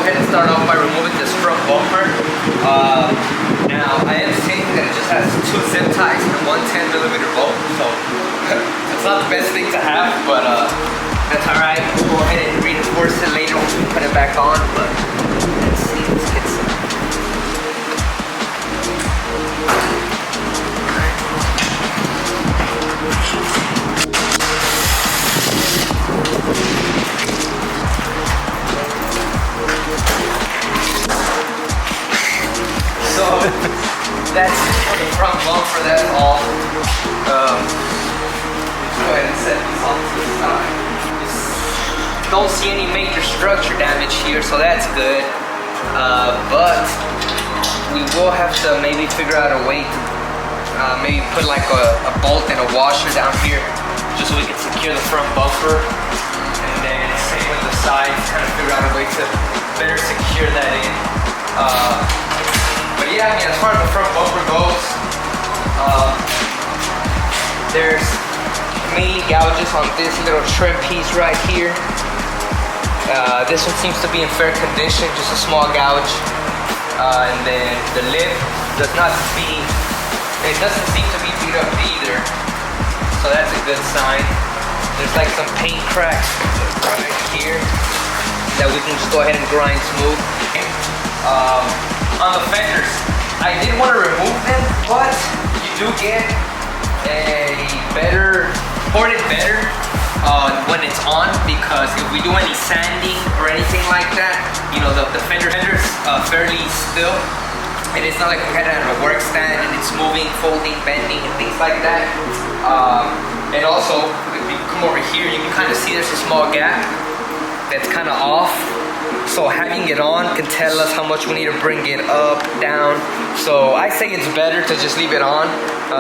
ahead and start off by removing this front bumper. Now, I am seeing that it just has 2 zip ties and one 10mm bolt, so it's not the best thing to have, but that's alright. We'll go ahead and reinforce it later when we put it back on, but let's see, let's get some. So that's the front bumper, that's all. Let's go ahead and set this off to the side. Don't see any major structure damage here, so that's good. But we will have to maybe figure out a way to maybe put like a bolt and a washer down here, just so we can secure the front bumper. And then same with the sides, kind of figure out a way to better secure that in. But yeah, I mean, as far as the front bumper goes, there's mainly gouges on this little trim piece right here. This one seems to be in fair condition, just a small gouge. And then the lip doesn't seem to be beat up either. So that's a good sign. There's like some paint cracks right here that we can just go ahead and grind smooth. On the fenders, I did want to remove them, but you do get a better when it's on, because if we do any sanding or anything like that, you know, the fender's fairly still, and it's not like we had it on a work stand and it's moving, folding, bending, and things like that. And also, if you come over here, you can kind of see there's a small gap that's kind of off. So having it on can tell us how much we need to bring it up, down. So I say it's better to just leave it on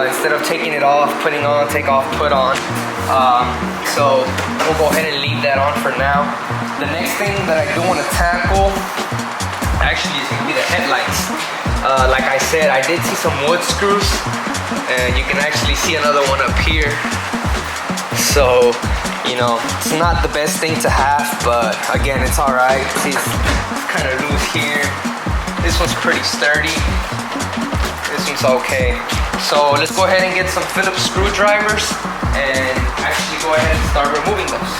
instead of taking it off, putting on, take off, put on. So we'll go ahead and leave that on for now. The next thing that I do want to tackle actually is going to be the headlights. Like I said, I did see some wood screws, and you can actually see another one up here. So, you know, it's not the best thing to have, but again, it's alright. See, it's kind of loose here. This one's pretty sturdy. This one's okay. So let's go ahead and get some Phillips screwdrivers and actually go ahead and start removing those.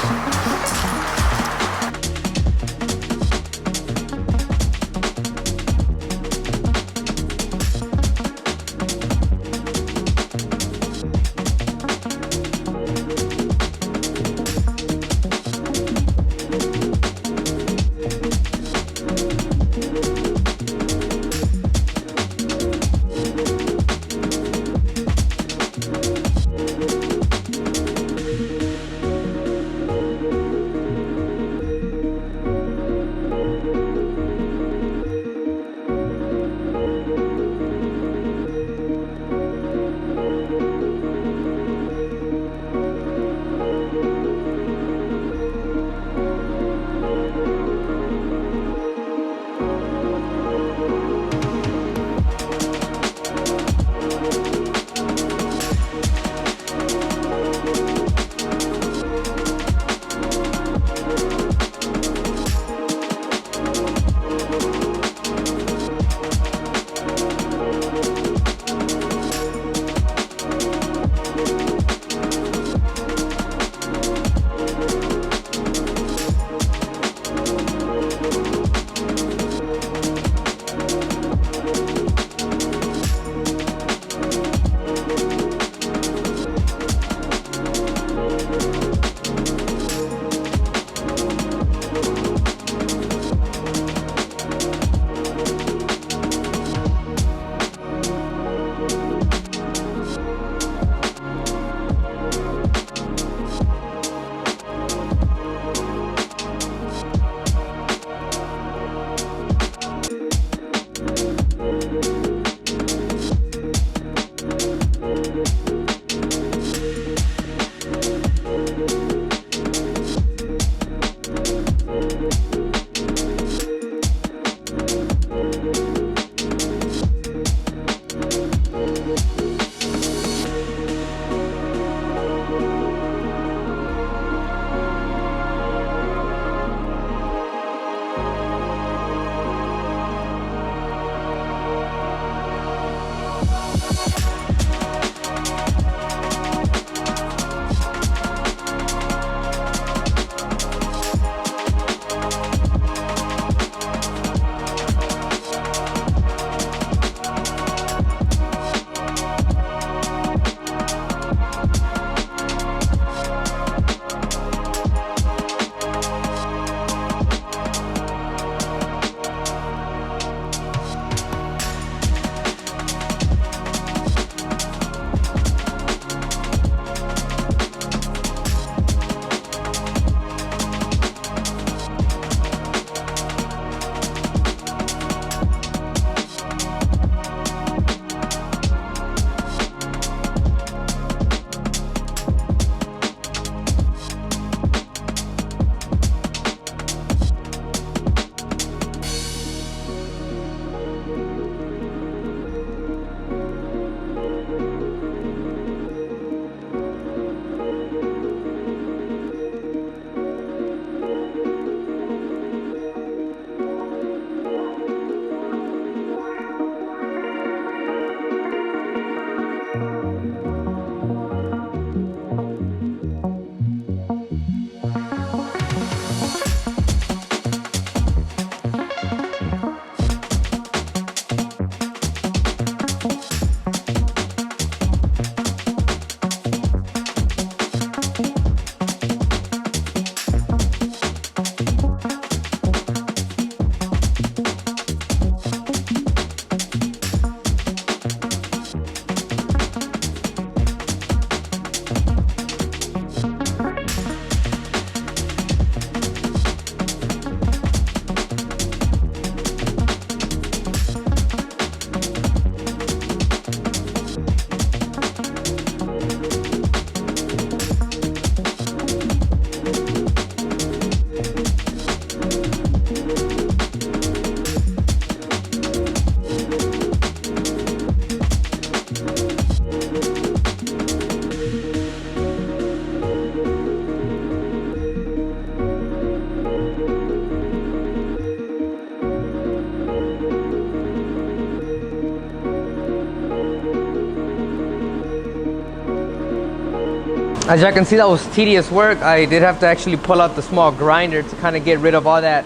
As y'all can see, that was tedious work. I did have to actually pull out the small grinder to kind of get rid of all that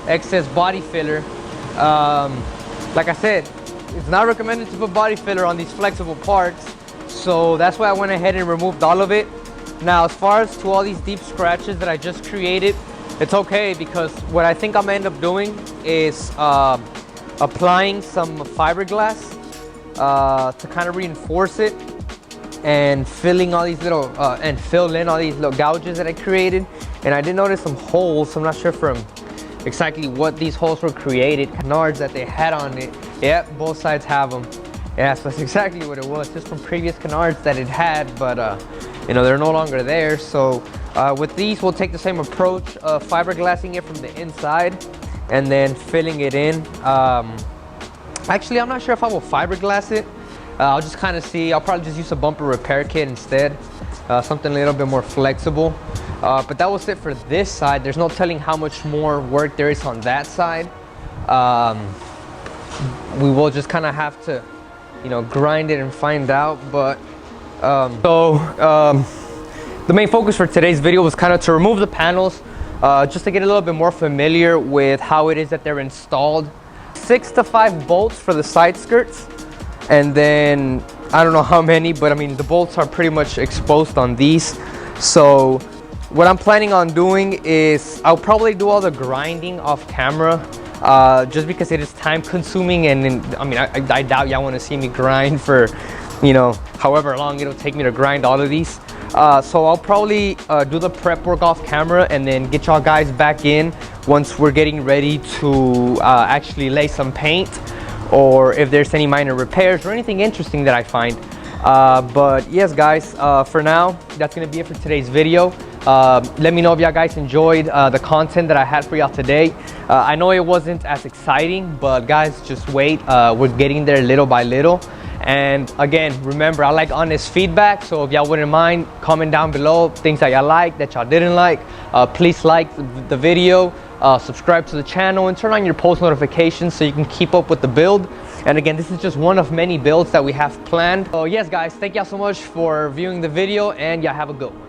excess body filler. Like I said, it's not recommended to put body filler on these flexible parts, so that's why I went ahead and removed all of it. Now, as far as to all these deep scratches that I just created, it's okay, because what I think I'm gonna end up doing is applying some fiberglass to kind of reinforce it, and filling all these little and fill in all these little gouges that I created. And I did notice some holes. I'm not sure from exactly what these holes were created. Canards that they had on it. Yep, both sides have them. Yeah, so that's exactly what it was, just from previous canards that it had, but you know, they're no longer there. So with these, we'll take the same approach of fiberglassing it from the inside and then filling it in. Actually, I'm not sure if I will fiberglass it. I'll just kind of see. I'll probably just use a bumper repair kit instead, something a little bit more flexible. But that was it for this side. There's no telling how much more work there is on that side. We will just kind of have to, you know, grind it and find out. But the main focus for today's video was kind of to remove the panels, just to get a little bit more familiar with how it is that they're installed. 6 to 5 bolts for the side skirts, and then I don't know how many, but I mean the bolts are pretty much exposed on these. So what I'm planning on doing is I'll probably do all the grinding off camera, just because it is time consuming, and I mean I doubt y'all want to see me grind for, you know, however long it'll take me to grind all of these. So I'll probably do the prep work off camera and then get y'all guys back in once we're getting ready to actually lay some paint, or if there's any minor repairs or anything interesting that I find. But yes guys, for now, that's gonna be it for today's video. Let me know if y'all guys enjoyed the content that I had for y'all today. I know it wasn't as exciting, but guys, just wait. We're getting there little by little. And again, remember, I like honest feedback, so if y'all wouldn't mind, comment down below things that y'all like, that y'all didn't like. Please like the video, subscribe to the channel, and turn on your post notifications so you can keep up with the build. And again, this is just one of many builds that we have planned. So yes guys, thank y'all so much for viewing the video, and y'all have a good one.